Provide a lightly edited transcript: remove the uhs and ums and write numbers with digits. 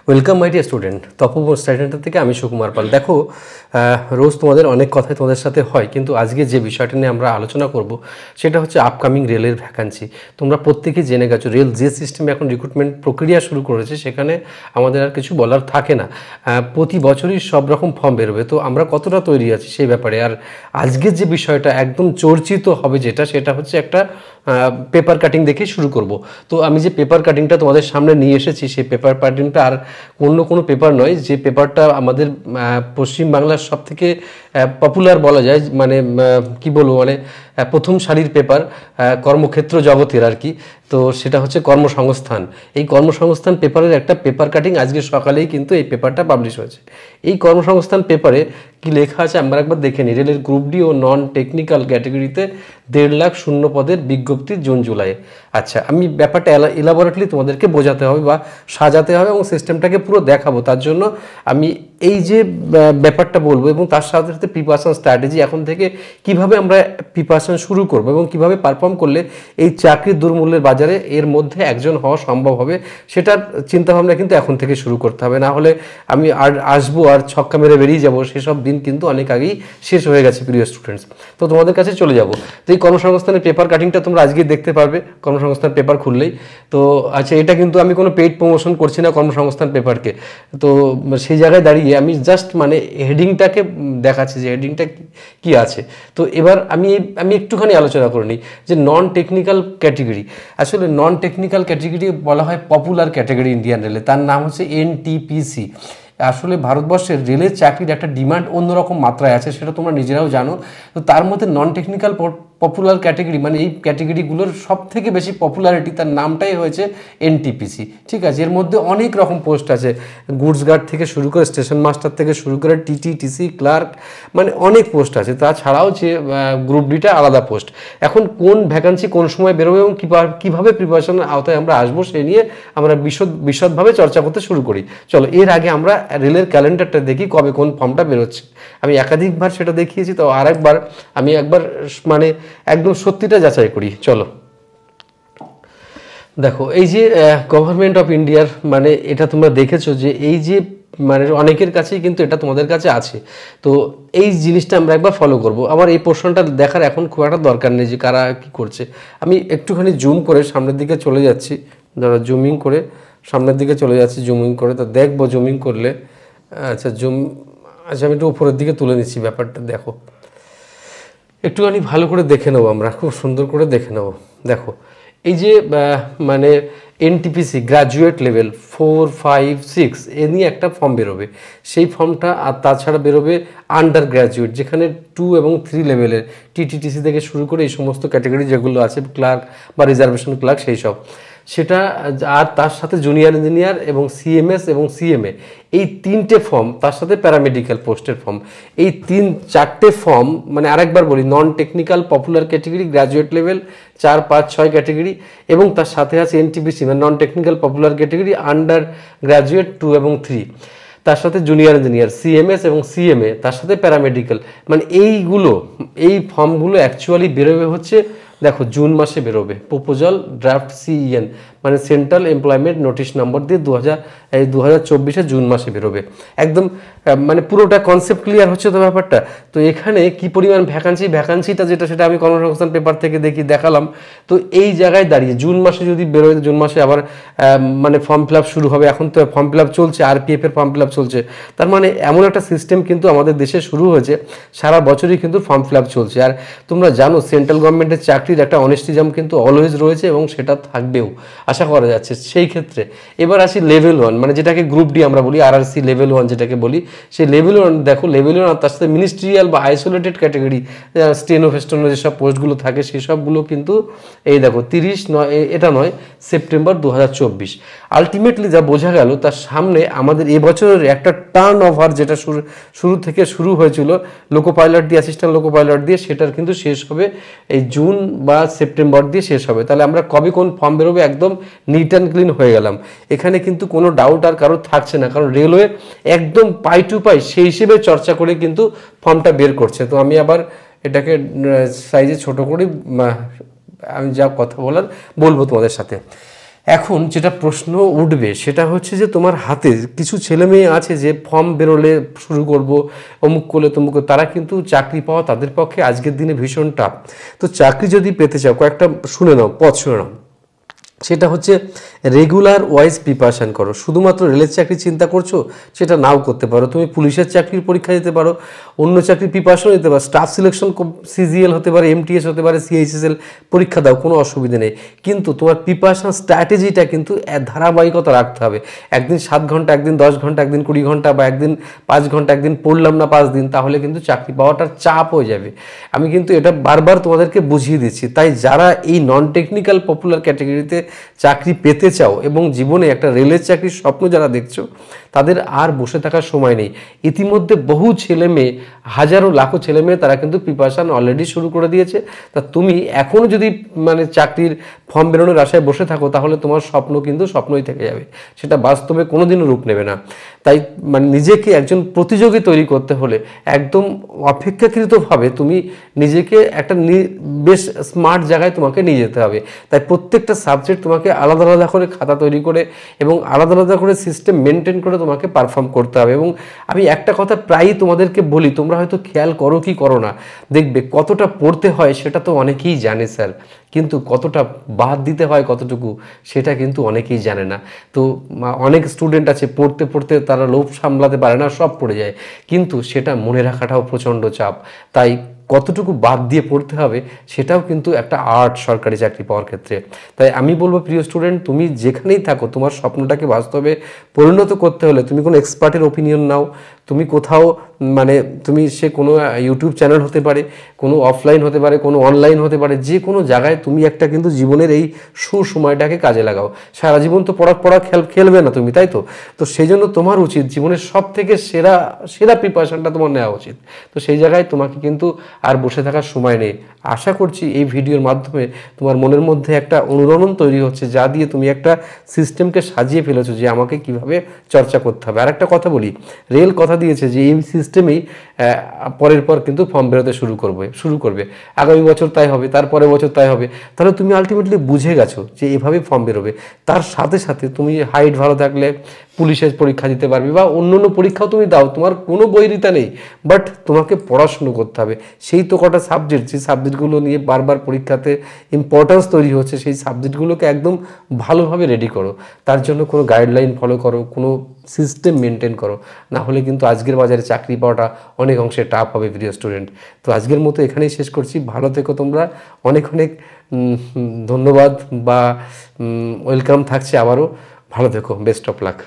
Welcome my dear student, Tapoban study থেকে আমি সুকুমার পাল। দেখো, রোজ তোমাদের অনেক কথাই তোমাদের সাথে হয়, কিন্তু আজকে যে বিষয়টা নিয়ে আমরা আলোচনা করব সেটা হচ্ছে আপকামিং রেলের ভ্যাকান্সি। তোমরা প্রত্যেকেই জেনে গেছো রেল যে সিস্টেমে এখন রিক্রুটমেন্ট প্রক্রিয়া শুরু করেছে সেখানে আমাদের আর কিছু বলার থাকে না। প্রতি বছরই সব রকম ফর্ম বেরোবে, তো আমরা কতটা তৈরি আছি সেই ব্যাপারে। আর আজকের যে বিষয়টা একদম চর্চিত হবে সেটা হচ্ছে একটা পেপার কাটিং দেখে শুরু করব। তো আমি যে পেপার কাটিংটা তোমাদের সামনে নিয়ে এসেছি সেই পেপার কাটিংটা আর অন্য কোনো পেপার নয়, যে পেপারটা আমাদের পশ্চিমবাংলার সব থেকে পপুলার বলা যায়, মানে কি বলবো, মানে প্রথম সারির পেপার কর্মক্ষেত্র জগতের আর কি। তো সেটা হচ্ছে কর্মসংস্থান। এই কর্মসংস্থান পেপারের একটা পেপার কাটিং আজকে সকালেই কিন্তু এই পেপারটা পাবলিশ হয়েছে। এই কর্মসংস্থান পেপারে কি লেখা আছে আমরা একবার দেখে নিই। রেলের গ্রুপ ডি ও নন টেকনিক্যাল ক্যাটাগরিতে 1.5 লাখ শূন্য পদের বিজ্ঞপ্তি জুন জুলাই। আচ্ছা, আমি ব্যাপারটা ইলাবোরেটলি তোমাদেরকে বোঝাতে হবে বা সাজাতে হবে এবং সিস্টেমটাকে পুরো দেখাবো। তার জন্য আমি এই যে ব্যাপারটা বলবো এবং তার সাথে সাথে প্রিপারেশন স্ট্র্যাটেজি, এখন থেকে কিভাবে আমরা প্রিপারেশন শুরু করবো এবং কিভাবে পারফর্ম করলে এই চাকরির দুর্মূল্যের বাজারে এর মধ্যে একজন হওয়া সম্ভব হবে, সেটার চিন্তাভাবনা কিন্তু এখন থেকে শুরু করতে হবে। না হলে আমি আর আসবো আর ছক্কা মেরে বেরিয়ে যাবো, সেসব দিন কিন্তু অনেক আগেই শেষ হয়ে গেছে প্রিয় স্টুডেন্টস। তো তোমাদের কাছে চলে যাবো। তো এই কর্মসংস্থানের পেপার কাটিংটা তোমরা আজকেই দেখতে পারবে কর্মসংস্থান পেপার খুললেই। তো আচ্ছা, এটা কিন্তু আমি কোনো পেইড প্রমোশন করছি না কর্মসংস্থান পেপারকে। তো সেই জায়গায় দাঁড়িয়ে আমি জাস্ট মানে হেডিংটাকে দেখাচ্ছি যে হেডিংটা কি আছে। তো এবার আমি একটুখানি আলোচনা করে নিই যে নন টেকনিক্যাল ক্যাটেগরি। আসলে নন টেকনিক্যাল ক্যাটেগরি বলা হয় পপুলার ক্যাটেগরি ইন্ডিয়ান রেলে, তার নাম হচ্ছে এনটিপিসি। আসলে ভারতবর্ষের রেলের চাকরির একটা ডিমান্ড অন্যরকম মাত্রায় আছে, সেটা তোমরা নিজেরাও জানো। তো তার মধ্যে নন টেকনিক্যাল পপুলার ক্যাটেগরি, মানে এই ক্যাটেগরিগুলোর সব থেকে বেশি পপুলারিটি, তার নামটাই হয়েছে এনটিপিসি। ঠিক আছে, এর মধ্যে অনেক রকম পোস্ট আছে, গুডস গার্ড থেকে শুরু করে স্টেশন মাস্টার থেকে শুরু করে টিটি, টিসি, ক্লার্ক, মানে অনেক পোস্ট আছে। তাছাড়াও যে গ্রুপ ডিটা আলাদা পোস্ট। এখন কোন ভ্যাকান্সি কোন সময় বেরোবে এবং কীভাবে প্রিপারেশনের আওতায় আমরা আসবো সেই নিয়ে আমরা বিশদভাবে চর্চা করতে শুরু করি। চলো, এর আগে আমরা রেলের ক্যালেন্ডারটা দেখি কবে কোন ফর্মটা বেরোচ্ছে। আমি একাধিকবার সেটা দেখিয়েছি, তো আরেকবার আমি মানে একদম সত্যিটা যাচাই করি। চলো দেখো, এই যে গভর্নমেন্ট অফ ইন্ডিয়ার, মানে এটা তোমরা দেখেছো যে এই যে মানে অনেকের কাছেই কিন্তু এটা তোমাদের কাছে আছে। তো এই জিনিসটা আমরা একবার ফলো করব। আমার এই পোর্শনটা দেখার এখন খুব একটা দরকার নেই যে কারা কি করছে। আমি একটুখানি জুম করে সামনের দিকে চলে যাচ্ছি, ধরো জুমিং করে সামনের দিকে চলে যাচ্ছি, জুমিং করে। তো দেখবো জুমিং করলে, আচ্ছা আমি একটু উপরের দিকে তুলে নিচ্ছি ব্যাপারটা। দেখো, একটুখানি ভালো করে দেখে নেবো, আমরা খুব সুন্দর করে দেখে নেবো। দেখো, এই যে মানে এনটিপিসি গ্র্যাজুয়েট লেভেল 4, 5, 6 এ নিয়ে একটা ফর্ম বেরোবে, সেই ফর্মটা। আর তাছাড়া বেরোবে আন্ডার গ্র্যাজুয়েট, যেখানে 2 এবং 3 লেভেলের টিটিটিসি থেকে শুরু করে এই সমস্ত ক্যাটাগরি যেগুলো আছে, ক্লার্ক বা রিজার্ভেশন ক্লার্ক, সেই সব সেটা। আর তার সাথে জুনিয়র ইঞ্জিনিয়ার এবং সিএমএস এবং সিএমএ, এই 3টে ফর্ম, তার সাথে প্যারামেডিক্যাল পোস্টের ফর্ম, এই 3-4টে ফর্ম। মানে আরেকবার বলি, non technical popular category graduate level 4, 5, 6 category, এবং তার সাথে আছে এনটিপিসি মানে non technical popular category under graduate 2 এবং 3, তার সাথে জুনিয়র ইঞ্জিনিয়ার সিএমএস এবং সিএমএ, তার সাথে প্যারামেডিক্যাল। মানে এই ফর্মগুলো অ্যাকচুয়ালি বেরোবে হচ্ছে, দেখো জুন মাসে বেরোবে। প্রপোজাল ড্রাফট সিইএন মানে সেন্ট্রাল এমপ্লয়মেন্ট নোটিশ নম্বর দিয়ে 2024 জুন মাসে বেরোবে। একদম মানে পুরোটা কনসেপ্ট ক্লিয়ার হচ্ছে তো ব্যাপারটা। তো এখানে কি পরিমাণ ভ্যাকান্সিটা সেটা আমি কর্মসংস্থান পেপার থেকে দেখালাম। তো এই জায়গায় দাঁড়িয়ে জুন মাসে যদি বেরোয়, জুন মাসে আবার মানে ফর্ম ফিল আপ শুরু হবে। এখন তো ফর্ম ফিল আপ চলছে, আরপিএফ এর ফর্ম ফিল আপ চলছে। তার মানে এমন একটা সিস্টেম কিন্তু আমাদের দেশে শুরু হয়েছে, সারা বছরই কিন্তু ফর্ম ফিল আপ চলছে। আর তোমরা জানো সেন্ট্রাল গভর্নমেন্টের চাকরির একটা অনেস্টিজম কিন্তু অলওয়েজ রয়েছে এবং সেটা থাকবেও আশা করা যাচ্ছে। সেই ক্ষেত্রে এবার আসি লেভেল 1, মানে যেটাকে গ্রুপ ডি আমরা বলি, আরআরসি লেভেল 1 যেটাকে বলি, সেই লেভেল 1। দেখো লেভেল 1 আর তার সাথে মিনিস্ট্রিয়াল বা আইসোলেটেড ক্যাটাগরি, স্টেনো ফেস্টোনো যেসব পোস্টগুলো থাকে সেই সবগুলো কিন্তু এই দেখো 30 সেপ্টেম্বর 2024। আলটিমেটলি যা বোঝা গেল, তার সামনে আমাদের এবছরের একটা টার্ন ওভার যেটা শুরু থেকে শুরু হয়েছিল লোকো পাইলট দিয়ে, অ্যাসিস্ট্যান্ট লোকো পাইলট দিয়ে, সেটার কিন্তু শেষ হবে এই জুন বা সেপ্টেম্বর দিয়ে শেষ হবে। তাহলে আমরা কবে কোন ফর্ম বেরোবে একদম নিট অ্যান্ড ক্লিন হয়ে গেলাম। এখানে কিন্তু কোনো ডাউট আর কারোর থাকছে না, কারণ রেলওয়ে একদম পাই টু পাই সেই হিসেবে চর্চা করে কিন্তু ফর্মটা বের করছে। তো আমি আবার এটাকে সাইজে ছোট করে আমি যা কথা বলবো তোমাদের সাথে। এখন যেটা প্রশ্ন উঠবে সেটা হচ্ছে যে তোমার হাতে কিছু ছেলে মেয়ে আছে যে ফর্ম বেরোলে শুরু করব, অমুক করলে তমুক, তারা কিন্তু চাকরি পাওয়া তাদের পক্ষে আজকের দিনে ভীষণ টাফ। তো চাকরি যদি পেতে চাও কয়েকটা শুনে নাও, পথ শুনে নাও। সেটা হচ্ছে রেগুলার ওয়াইজ প্রিপারেশান করো। শুধুমাত্র রেলের চাকরি চিন্তা করছো, সেটা নাও করতে পারো, তুমি পুলিশের চাকরির পরীক্ষা দিতে পারো, অন্য চাকরির প্রিপারেশনও দিতে পারো, স্টাফ সিলেকশন সিজিএল হতে পারে, এমটিএস হতে পারে, সিএইচএসএল পরীক্ষা দাও, কোনো অসুবিধা নেই। কিন্তু তোমার প্রিপারেশন স্ট্র্যাটেজিটা কিন্তু ধারাবাহিকতা রাখতে হবে। একদিন 7 ঘন্টা, একদিন 10 ঘন্টা, একদিন 20 ঘন্টা, বা একদিন 5 ঘন্টা, একদিন পড়লাম না 5 দিন, তাহলে কিন্তু চাকরি পাওয়াটার চাপ হয়ে যাবে। আমি কিন্তু এটা বারবার তোমাদেরকে বুঝিয়ে দিচ্ছি। তাই যারা এই নন টেকনিক্যাল পপুলার ক্যাটাগরিতে চাকরি পেতে চাও এবং জীবনে একটা রেলের চাকরির স্বপ্ন যারা দেখছো, তাদের আর বসে থাকার সময় নেই। ইতিমধ্যে বহু ছেলে মেয়ে, হাজারো লাখো ছেলে মেয়ে, তারা কিন্তু প্রিপারেশন অলরেডি শুরু করে দিয়েছে। তা তুমি এখনও যদি চাকরির ফর্ম বেরোনোর আশায় বসে থাকো, তাহলে তোমার স্বপ্ন কিন্তু স্বপ্নই থেকে যাবে, সেটা বাস্তবে কোনোদিনও রূপ নেবে না। তাই নিজেকে একজন প্রতিযোগী তৈরি করতে হলে একদম অপেক্ষাকৃতভাবে তুমি নিজেকে একটা বেশ স্মার্ট জায়গায় তোমাকে নিয়ে যেতে হবে। তাই প্রত্যেকটা সাবজেক্ট তোমাকে আলাদা আলাদা করে খাতা তৈরি করে এবং আলাদা আলাদা করে সিস্টেম মেনটেন করে তোমাকে পারফর্ম করতে হবে। এবং আমি একটা কথা প্রায়ই তোমাদেরকে বলি, তোমরা হয়তো খেয়াল করো কি করো না, দেখবে কতটা পড়তে হয় সেটা তো অনেকেই জানে স্যার, কিন্তু কতটা বাদ দিতে হয় কতটুকু সেটা কিন্তু অনেকেই জানে না। তো অনেক স্টুডেন্ট আছে পড়তে পড়তে তারা লোভ সামলাতে পারে না, সব পড়ে যায়, কিন্তু সেটা মনে রাখাটাও প্রচণ্ড চাপ। তাই কতটুকু বাদ দিয়ে পড়তে হবে সেটাও কিন্তু একটা আর্ট সরকারি চাকরি পাওয়ার ক্ষেত্রে। তাই আমি বলবো প্রিয় স্টুডেন্ট, তুমি যেখানেই থাকো, তোমার স্বপ্নটাকে বাস্তবে পরিণত করতে হলে তুমি কোনো এক্সপার্টের ওপিনিয়ন নাও। তুমি কোথাও তুমি সে কোনো ইউটিউব চ্যানেল হতে পারে, কোনো অফলাইন হতে পারে, কোনো অনলাইন হতে পারে, যে কোনো জায়গায় তুমি একটা কিন্তু জীবনের এই সুসময়টাকে কাজে লাগাও। সারা জীবন তো পড়া খেলবে না তুমি, তাই তো? তো সেই জন্য তোমার উচিত জীবনের সব থেকে সেরা প্রিপারেশনটা তোমার নেওয়া উচিত। তো সেই জায়গায় তোমাকে কিন্তু আর বসে থাকার সময় নেই। আশা করছি এই ভিডিওর মাধ্যমে তোমার মনের মধ্যে একটা অনুরণন তৈরি হচ্ছে, যা দিয়ে তুমি একটা সিস্টেমকে সাজিয়ে ফেলেছো যে আমাকে কিভাবে চর্চা করতে হবে। আর একটা কথা বলি, রেল কথা দিয়েছে যে এই সিস্টেমেই পরের পর কিন্তু ফর্ম বেরোতে শুরু করবে, আগামী বছর তাই হবে, তারপরের বছর তাই হবে। তাহলে তুমি আলটিমেটলি বুঝে গেছো যে এভাবেই ফর্ম বেরোবে। তার সাথে সাথে তুমি হাইট ভালো থাকলে পুলিশের পরীক্ষা দিতে পারবে, বা অন্য পরীক্ষাও তুমি দাও, তোমার কোনো বৈরিতা নেই, বাট তোমাকে পড়াশুনো করতে হবে। সেই তো কটা সাবজেক্ট, যে সাবজেক্টগুলো নিয়ে বারবার পরীক্ষাতে ইম্পর্টেন্স তৈরি হচ্ছে, সেই সাবজেক্টগুলোকে একদম ভালোভাবে রেডি করো। তার জন্য কোনো গাইডলাইন ফলো করো, কোনো সিস্টেম মেনটেন করো, না হলে কিন্তু আজকের বাজারে চাকরি পাওয়াটা অনেক অংশে টাফ হবে প্রিয় স্টুডেন্ট। তো আজকের মতো এখানেই শেষ করছি। ভালো থেকো তোমরা, অনেক ধন্যবাদ বা ওয়েলকাম থাকছে আবারও। ভালো থেকো, বেস্ট অফ লাক।